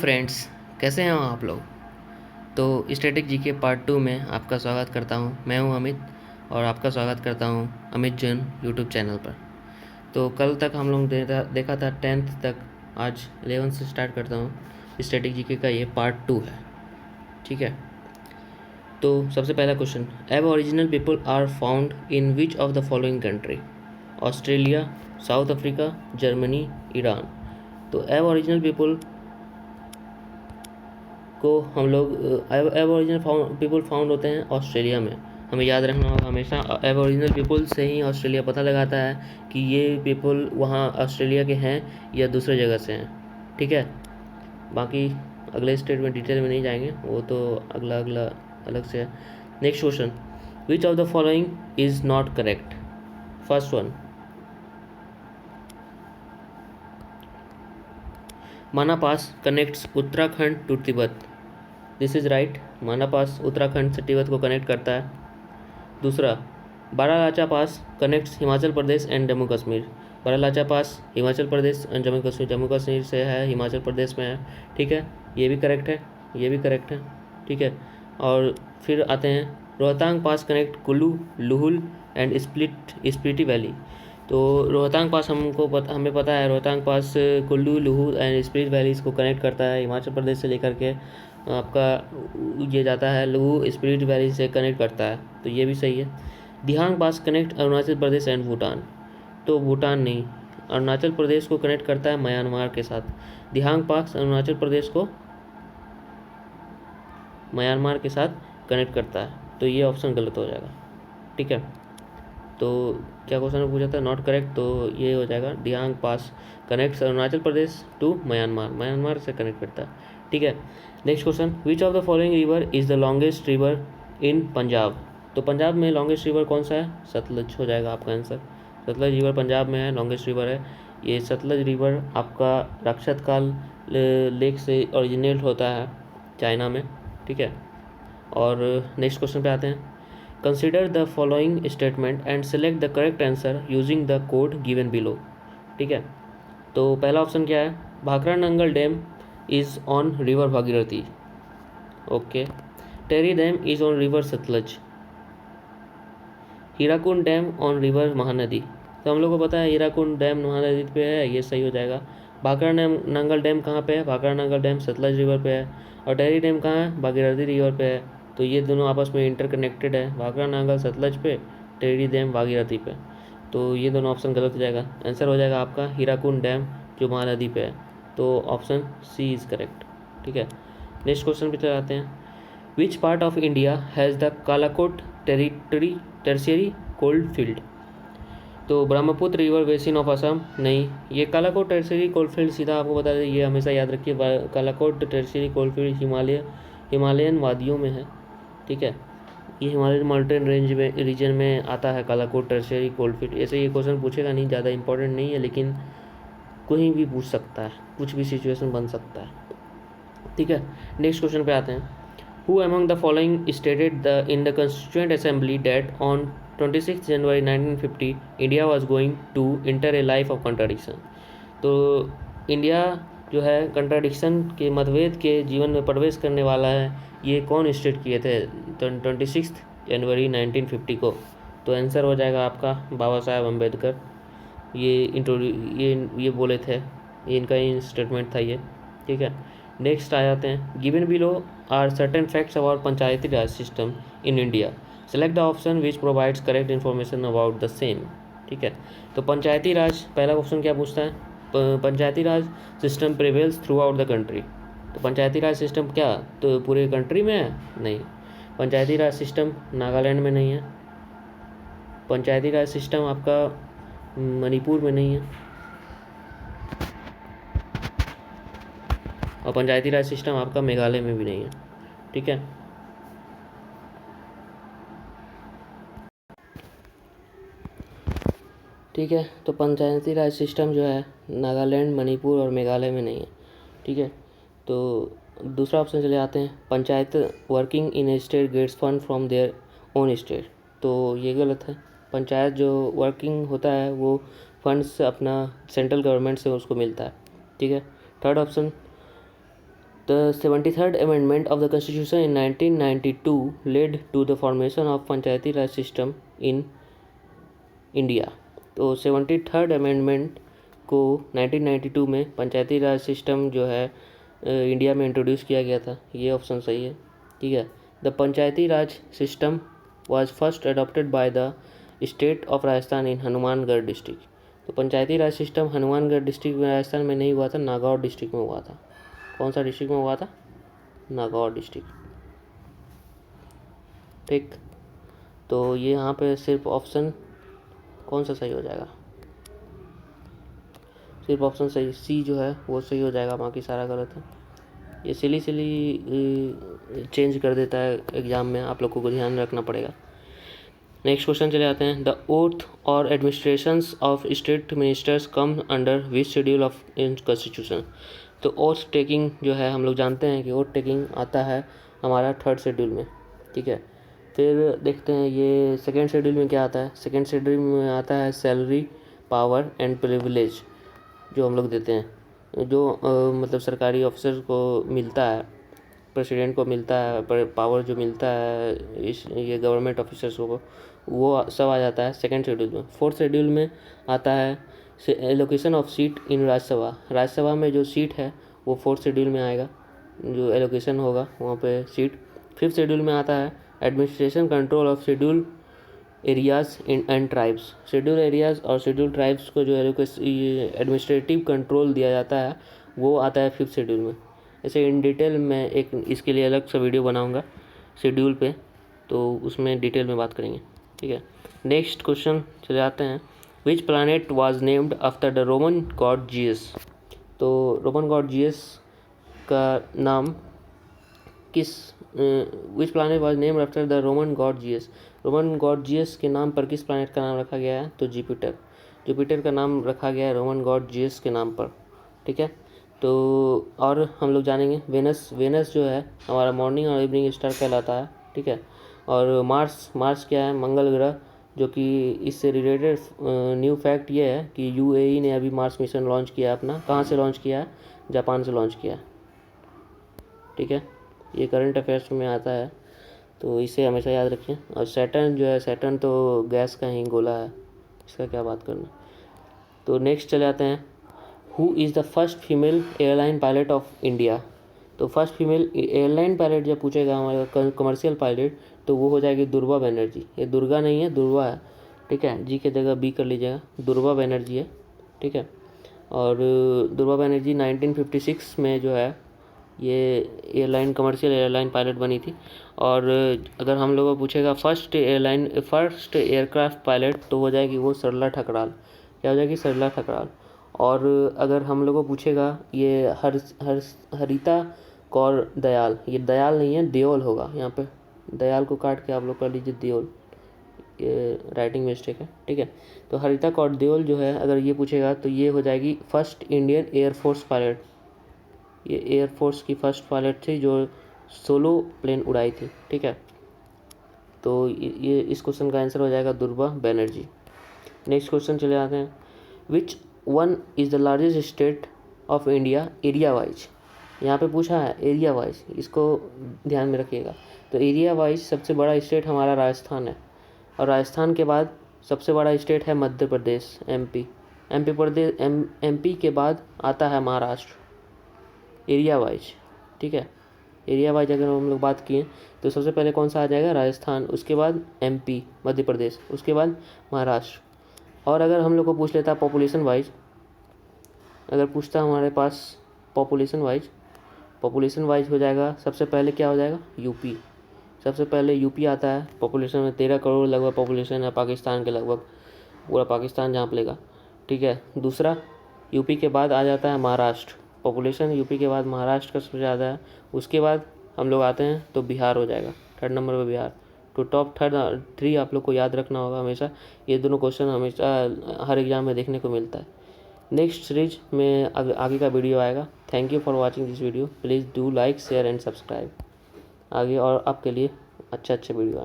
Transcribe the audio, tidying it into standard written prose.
Friends, कैसे हैं आप लोग। तो स्टैटिक जीके पार्ट 2 में आपका स्वागत करता हूं। मैं हूं अमित और आपका स्वागत करता हूं अमित जैन यूट्यूब चैनल पर। तो कल तक हम लोग देखा था 10th तक। आज 11th से स्टार्ट करता हूं। स्टैटिक जीके का ये पार्ट 2 है, ठीक है। तो सबसे पहला question, aboriginal people are found in which of the following country? Australia, South Africa, Germany, Iran. तो एबोरिजिनल पीपल को हम लोग एबोरिजिनल पीपल फाउंड होते हैं ऑस्ट्रेलिया में। हमें याद रखना होगा हमेशा, एबोरिजिनल पीपल से ही ऑस्ट्रेलिया पता लगाता है कि ये पीपल वहाँ ऑस्ट्रेलिया के हैं या दूसरे जगह से हैं, ठीक है। बाकी अगले स्टेट में डिटेल में नहीं जाएंगे, वो तो अगला अलग से है। Next question, which of the following is not correct? First one, Mana pass connects Uttarakhand to Tibet. This is right. Mana pass Uttarakhand से तिब्बत को कनेक्ट करता है। दूसरा, Baralacha pass connects Himachal Pradesh and Jammu Kashmir. Baralacha pass Himachal Pradesh and Jammu Kashmir से है, हिमाचल प्रदेश में है, ठीक है। ये भी करेक्ट है, ये भी करेक्ट है, ठीक है। और फिर आते हैं, Rohtang pass connect Kullu, Lahaul and Spiti valley. तो रोहतांग पास हमें पता है, Rohtang pass Kullu, Lahaul and Spiti valleys को कनेक्ट करता है। हिमाचल प्रदेश से लेकर के आपका ये जाता है, लुहु स्पीति वैली से कनेक्ट करता है, तो ये भी सही है। Dihang pass connect Arunachal Pradesh and Bhutan. तो भूटान नहीं, अरुणाचल प्रदेश को कनेक्ट करता है म्यांमार के साथ। दिहांग पास अरुणाचल प्रदेश को म्यांमार के साथ कनेक्ट करता है, तो ये ऑप्शन गलत हो जाएगा, ठीक है। तो क्या क्वेश्चन पूछा था? नॉट करेक्ट, तो ये हो जाएगा Dihang pass connects Arunachal Pradesh to Myanmar से कनेक्ट करता है, ठीक है। Next question, which of the following river is the longest river in Punjab? तो पंजाब में लॉन्गेस्ट रिवर कौन सा है? सतलज हो जाएगा आपका आंसर। सतलज रिवर पंजाब में है, लॉन्गेस्ट रिवर है ये। सतलज रिवर आपका राक्षसकाल लेक से ओरिजिनेट होता है चाइना में, ठीक है। और नेक्स्ट क्वेश्चन पे आते हैं, consider the following statement and select the correct answer using the code given below, ठीक है। तो पहला ऑप्शन क्या है? Bhakra Nangal dam is on river Bhagirathi, okay. Tehri dam is on river Sutlej. Hirakud dam on river Mahanadi. तो हम लोग को पता है हीराकुंड डैम महानदी पे है, ये सही हो जाएगा। भाखड़ा नंगल डैम कहाँ पे है? भाखड़ा नंगल डैम सतलज रिवर पे है। और टेरी डैम कहाँ है? भागीरथी रिवर पे है। तो ये दोनों आपस में इंटरकनेक्टेड है, भाखड़ा नांगल सतलज पे, टेरी डैम भागीरथी पे। तो ये दोनों ऑप्शन गलत हो जाएगा। आंसर हो जाएगा आपका हीराकुंड डैम जो महानदी पे है। तो ऑप्शन सी इज़ करेक्ट, ठीक है। नेक्स्ट क्वेश्चन पे चले आते हैं, which part of India has the Kalakot tertiary coal field? तो Brahmaputra river basin of Assam नहीं, ये कालाकोट टर्शियरी कोलफील्ड सीधा आपको बता दें, ये हमेशा याद रखिए, कालाकोट टर्शियरी कोलफील्ड हिमालयन वादियों में है, ठीक है। ये हिमालयन माउंटेन रेंज में रीजन में आता है कालाकोट टर्शियरी कोलफील्ड। ऐसे ये क्वेश्चन पूछेगा नहीं, ज़्यादा इंपॉर्टेंट नहीं है, लेकिन कोई भी पूछ सकता है, कुछ भी सिचुएशन बन सकता है, ठीक है। नेक्स्ट क्वेश्चन पे आते हैं, who among the following stated in the constituent assembly date on 26 January 1950 India was going to enter a life of contradiction? तो इंडिया जो है कंट्राडिक्शन के, मतभेद के जीवन में प्रवेश करने वाला है, ये कौन स्टेट किए थे 26 जनवरी 1950 को? तो आंसर हो जाएगा आपका बाबा साहेब अम्बेडकर। ये बोले थे, ये इनका ही स्टेटमेंट था ये, ठीक है। नेक्स्ट आ जाते हैं, given below are certain facts about panchayati raj system in India, select the option which provides correct information about the same, ठीक है। तो पंचायती राज, पहला क्वेश्चन क्या पूछता है? Panchayati raj system prevails throughout the country. तो पंचायती राज सिस्टम क्या तो पूरे कंट्री में है? नहीं, पंचायती राज सिस्टम नागालैंड में नहीं है, पंचायती राज सिस्टम आपका मणिपुर में नहीं है, और पंचायती राज सिस्टम आपका मेघालय में भी नहीं है, ठीक है। ठीक है, तो पंचायती राज सिस्टम जो है नागालैंड, मणिपुर और मेघालय में नहीं है, ठीक है। तो दूसरा ऑप्शन चले आते हैं, panchayat working in a state gets fund from their own state. तो ये गलत है, पंचायत जो वर्किंग होता है वो फंड्स अपना सेंट्रल गवर्नमेंट से उसको मिलता है, ठीक है। Third option, The 73rd Amendment of the Constitution in 1992 led to the formation of Panchayati raj system in India. तो 73rd अमेंडमेंट को 1992 में पंचायती राज सिस्टम जो है इंडिया में इंट्रोड्यूस किया गया था। ये ऑप्शन सही है, ठीक है। The Panchayati raj system was first adopted by the state of Rajasthan in Hanumangarh district. तो पंचायती राज सिस्टम हनुमानगढ़ डिस्ट्रिक्ट में राजस्थान में नहीं हुआ था, नागौर डिस्ट्रिक्ट में हुआ था। कौन सा डिस्ट्रिक्ट में हुआ था? नागौर डिस्ट्रिक्ट, ठीक। तो ये यहाँ पे सिर्फ ऑप्शन कौन सा सही हो जाएगा? सिर्फ ऑप्शन सही सी जो है वो सही हो जाएगा, बाकी सारा गलत है। ये सिली चेंज कर देता है एग्ज़ाम में, आप लोगों को ध्यान रखना पड़ेगा। नेक्स्ट क्वेश्चन चले आते हैं। द ओथ और administrations of state ministers come under which schedule of in constitution. तो ओथ टेकिंग जो है हम लोग जानते हैं कि ओथ टेकिंग आता है हमारा 3rd शेड्यूल में, ठीक है। फिर देखते हैं ये 2nd शेड्यूल में क्या आता है। 2nd शेड्यूल में आता है सैलरी, पावर एंड प्रिविलेज, जो हम लोग देते हैं, जो मतलब सरकारी ऑफिसर को मिलता है, प्रेसिडेंट को मिलता है, पावर जो मिलता है इस ये गवर्नमेंट ऑफिसर्स को, वो सब आ जाता है 2nd शेड्यूल में। 4th शेड्यूल में आता है एलोकेशन ऑफ सीट इन राज्यसभा। राज्यसभा में जो सीट है वो 4th शेड्यूल में आएगा, जो एलोकेशन होगा वहाँ पे सीट। 5th शेड्यूल में आता है administration control of schedule areas and tribes. Schedule areas और शेड्यूल ट्राइब्स को जो एडमिनिस्ट्रेटिव कंट्रोल दिया जाता है वो आता है 5th शेड्यूल में। ऐसे इन डिटेल मैं एक इसके लिए अलग सा वीडियो बनाऊंगा शेड्यूल पे, तो उसमें डिटेल में बात करेंगे, ठीक है। नेक्स्ट क्वेश्चन चले आते हैं। Which planet was named after the Roman god Zeus. तो रोमन गॉड जीएस का नाम किस which planet was named after the Roman god Zeus. Roman god Zeus के नाम पर किस प्लानट का नाम रखा गया है? तो जुपिटर। जुपिटर का नाम रखा गया है रोमन गॉड जीएस के नाम पर, ठीक है। तो और हम लोग जानेंगे वेनस जो है हमारा मॉर्निंग और इवनिंग स्टार कहलाता है, ठीक है। और मार्स क्या है? मंगल ग्रह, जो कि इससे रिलेटेड न्यू फैक्ट ये है कि यूएई ने अभी मार्स मिशन लॉन्च किया है अपना। कहाँ से लॉन्च किया है? जापान से लॉन्च किया है, ठीक है। ये करंट अफेयर्स में आता है, तो इसे हमेशा याद रखें। और सैटर्न जो है, सैटर्न तो गैस का ही गोला है, इसका क्या बात करना। तो नेक्स्ट चले आते हैं। Who is the first female airline pilot of India. तो फर्स्ट फीमेल एयरलाइन पायलट जब पूछेगा हमारा कमर्शियल पायलट, तो वो हो जाएगी दुर्गा बनर्जी। ये दुर्गा नहीं है, दुर्वा है, ठीक है। जी के जगह बी कर लीजिएगा, दुर्गा बनर्जी है, ठीक है। और दुर्गा बनर्जी 1956 में जो है ये एयरलाइन कमर्शियल एयरलाइन पायलट बनी थी। और अगर हम लोगों को पूछेगा फर्स्ट एयरक्राफ्ट पायलट, तो हो जाएगी वो सरला ठकराल। क्या हो जाएगी? सरला ठकराल। और अगर हम लोगों को पूछेगा ये हरिता कौर दयाल, ये दयाल नहीं है, देओल होगा। यहाँ पे दयाल को काट के आप लोग कर लीजिए देओल, ये राइटिंग मिस्टेक है, ठीक है। तो हरिता कौर देओल जो है अगर ये पूछेगा तो ये हो जाएगी फर्स्ट इंडियन एयरफोर्स पायलट। ये एयरफोर्स की फर्स्ट पायलट थी जो सोलो प्लेन उड़ाई थी, ठीक है। तो ये इस क्वेश्चन का आंसर हो जाएगा दुर्गा बनर्जी। नेक्स्ट क्वेश्चन चले आते हैं। Which one is the largest state of India area wise. यहाँ पे पूछा है एरिया वाइज, इसको ध्यान में रखिएगा। तो एरिया वाइज सबसे बड़ा स्टेट हमारा राजस्थान है, और राजस्थान के बाद सबसे बड़ा स्टेट है मध्य प्रदेश, एमपी के बाद आता है महाराष्ट्र एरिया वाइज, ठीक है। एरिया वाइज अगर हम लोग बात किए तो सबसे पहले कौन सा आ जाएगा? राजस्थान, उसके बाद एमपी मध्य प्रदेश, उसके बाद महाराष्ट्र। और अगर हम लोग को पूछ लेता पॉपुलेशन वाइज, अगर पूछता हमारे पास पॉपुलेशन वाइज हो जाएगा सबसे पहले क्या हो जाएगा? यूपी। सबसे पहले यूपी आता है पॉपुलेशन में, 13 करोड़ लगभग पॉपुलेशन है पाकिस्तान के लगभग, पूरा पाकिस्तान जहाँ लेगा, ठीक है। दूसरा यूपी के बाद आ जाता है महाराष्ट्र, पॉपुलेशन यूपी के बाद महाराष्ट्र का सबसे ज़्यादा है। उसके बाद हम लोग आते हैं तो बिहार हो जाएगा 3rd नंबर पर बिहार। तो टॉप 3 आप लोग को याद रखना होगा हमेशा, ये दोनों क्वेश्चन हमेशा हर एग्जाम में देखने को मिलता है। नेक्स्ट सीरीज में आगे का वीडियो आएगा। Thank you for watching this video. Please do like share and subscribe. आगे और आपके लिए अच्छे वीडियो